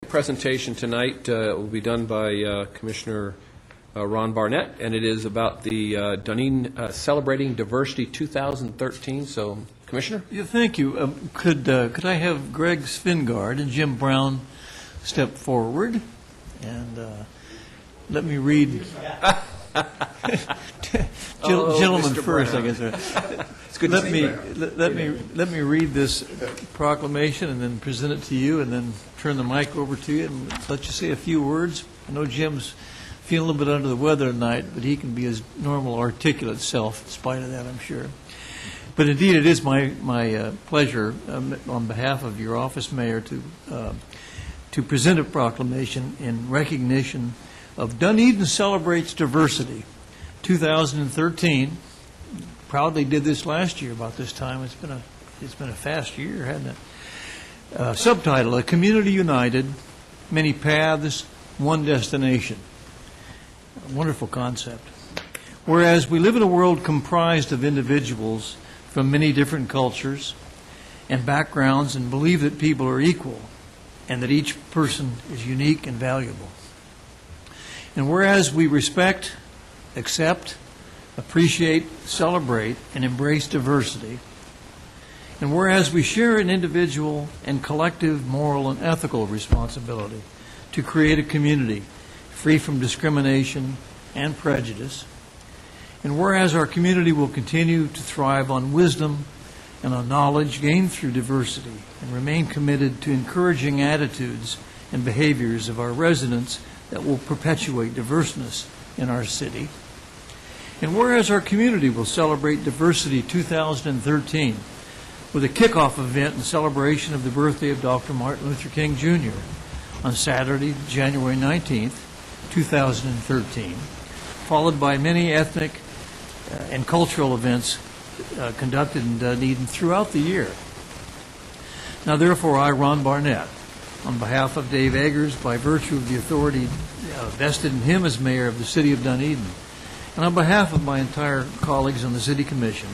Presentation tonight will be done by Commissioner Ron Barnett, and it is about the Dunedin Celebrating Diversity 2013. So, Commissioner? Yeah, thank you. Could I have Greg Svingard and Jim Brown step forward and let me read. Gentlemen Mr. first, Brown. I guess. It's good to see you. Let me read this proclamation and then present it to you, and then turn the mic over to you and let you say a few words. I know Jim's feeling a little bit under the weather tonight, but he can be his normal, articulate self in spite of that, I'm sure. But indeed, it is my pleasure, on behalf of your office, Mayor, to present a proclamation in recognition of Dunedin Celebrates Diversity 2013. Proudly did this last year about this time. It's been a fast year, hasn't it? Subtitle: A Community United, Many Paths, One Destination. A wonderful concept. Whereas we live in a world comprised of individuals from many different cultures and backgrounds, and believe that people are equal and that each person is unique and valuable. And whereas we respect, accept, appreciate, celebrate, and embrace diversity, and whereas we share an individual and collective moral and ethical responsibility to create a community free from discrimination and prejudice, and whereas our community will continue to thrive on wisdom and on knowledge gained through diversity, and remain committed to encouraging attitudes and behaviors of our residents that will perpetuate diverseness in our city, and whereas our community will celebrate Diversity 2013 with a kickoff event in celebration of the birthday of Dr. Martin Luther King Jr. on Saturday, January 19th, 2013, followed by many ethnic and cultural events conducted in Dunedin throughout the year. Now, therefore, I, Ron Barnett, on behalf of Dave Eggers, by virtue of the authority vested in him as mayor of the city of Dunedin, and on behalf of my entire colleagues on the City Commission,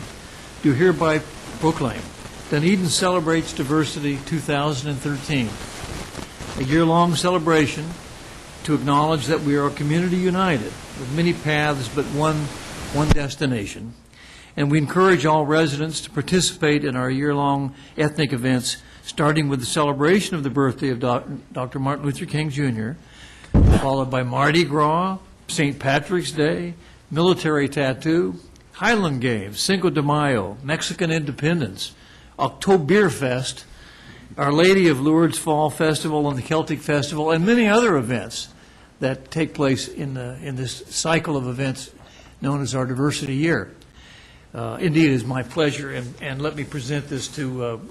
do hereby proclaim Dunedin Celebrates Diversity 2013, a year-long celebration to acknowledge that we are a community united with many paths but one destination. And we encourage all residents to participate in our year-long ethnic events, starting with the celebration of the birthday of Dr. Martin Luther King Jr., followed by Mardi Gras, St. Patrick's Day, Military Tattoo, Highland Games, Cinco de Mayo, Mexican Independence, Oktoberfest, Our Lady of Lourdes Fall Festival and the Celtic Festival, and many other events that take place in this cycle of events known as our Diversity Year. Indeed, it is my pleasure, and let me present this to,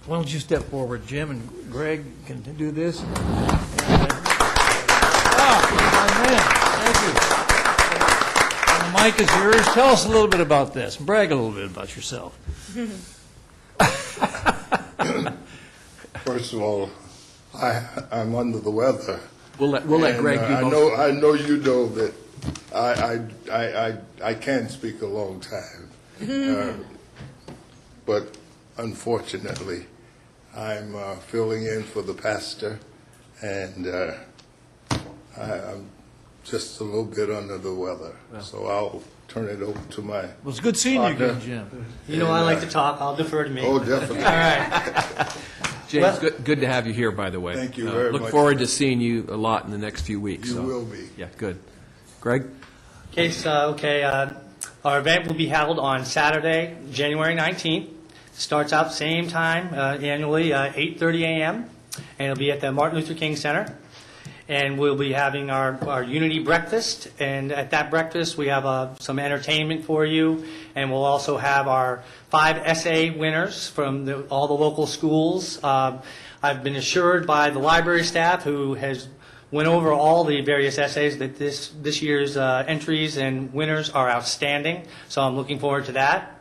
why don't you step forward, Jim, and Greg can do this. My man, thank you. And the mic is yours. Tell us a little bit about this, and brag a little bit about yourself. First of all, I'm under the weather. We'll let Greg do most. I know you know that I can't speak a long time, but unfortunately, I'm filling in for the pastor, and I'm just a little bit under the weather. Well, so I'll turn it over to my. Well, it's good seeing you again, Jim. You know, I like to talk. I'll defer to me. Oh, definitely. All right. James, good to have you here, by the way. Thank you very much. Look forward to seeing you a lot in the next few weeks. You will be. Yeah, good. Greg? Our event will be held on Saturday, January 19th. Starts out same time annually, 8:30 a.m., and it'll be at the Martin Luther King Center. And we'll be having our Unity Breakfast, and at that breakfast we have some entertainment for you, and we'll also have our 5 essay winners from all the local schools. I've been assured by the library staff, who has went over all the various essays, that this year's entries and winners are outstanding, so I'm looking forward to that.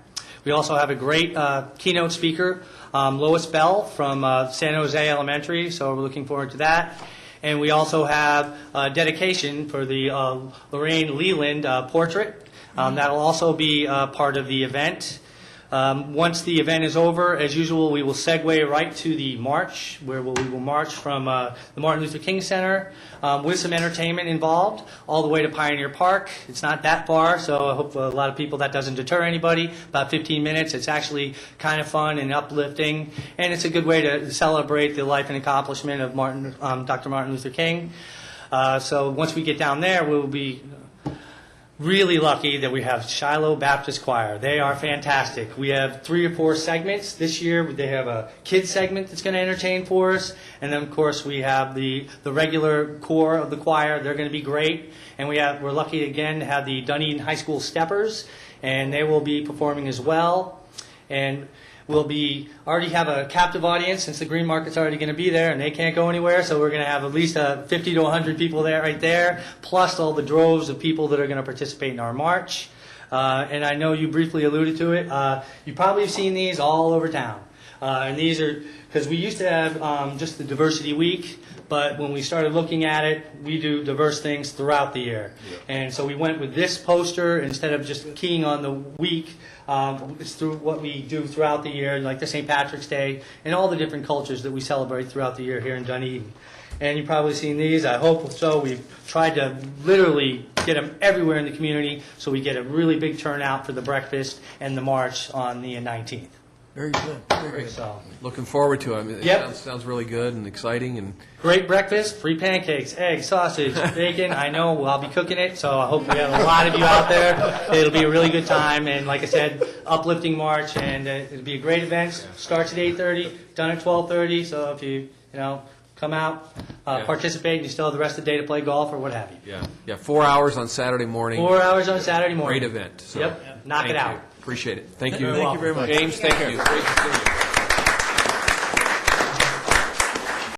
We also have a great keynote speaker, Lois Bell from San Jose Elementary, so we're looking forward to that. And we also have a dedication for the Lorraine Leland portrait. That'll also be part of the event. Once the event is over, as usual, we will segue right to the march, where we will march from the Martin Luther King Center with some entertainment involved, all the way to Pioneer Park. It's not that far, so I hope a lot of people, that doesn't deter anybody. About 15 minutes. It's actually kind of fun and uplifting, and it's a good way to celebrate the life and accomplishment of Dr. Martin Luther King. So once we get down there, we'll be really lucky that we have Shiloh Baptist Choir. They are fantastic. We have 3 or 4 segments. This year they have a kids segment that's going to entertain for us. And then, of course, we have the regular core of the choir. They're going to be great. And we're lucky again to have the Dunedin High School Steppers, and they will be performing as well. And we'll already have a captive audience since the Green Market's already going to be there and they can't go anywhere. So we're going to have at least 50 to 100 people there, right there, plus all the droves of people that are going to participate in our march. And I know you briefly alluded to it. You probably have seen these all over town. And these are, because we used to have just the Diversity Week, but when we started looking at it, we do diverse things throughout the year. Yeah. And so we went with this poster instead of just keying on the week. It's through what we do throughout the year, like the St. Patrick's Day and all the different cultures that we celebrate throughout the year here in Dunedin. And you've probably seen these. I hope so. We've tried to literally get them everywhere in the community so we get a really big turnout for the breakfast and the march on the 19th. Very good. Very good. So, Looking forward to it. I mean, Yep. It sounds really good and exciting. And great breakfast, free pancakes, eggs, sausage, bacon. I know I'll be cooking it, so I hope we have a lot of you out there. It'll be a really good time, and like I said, uplifting march, and it'll be a great event. Starts at 8:30, done at 12:30. So if you come out, participate, and you still have the rest of the day to play golf or what have you. yeah, 4 hours on Saturday morning. 4 hours on Saturday morning. Great event. So Yep, knock it thank out. you. Appreciate it. Thank you. Thank you very much. James, thank you. Great to see you.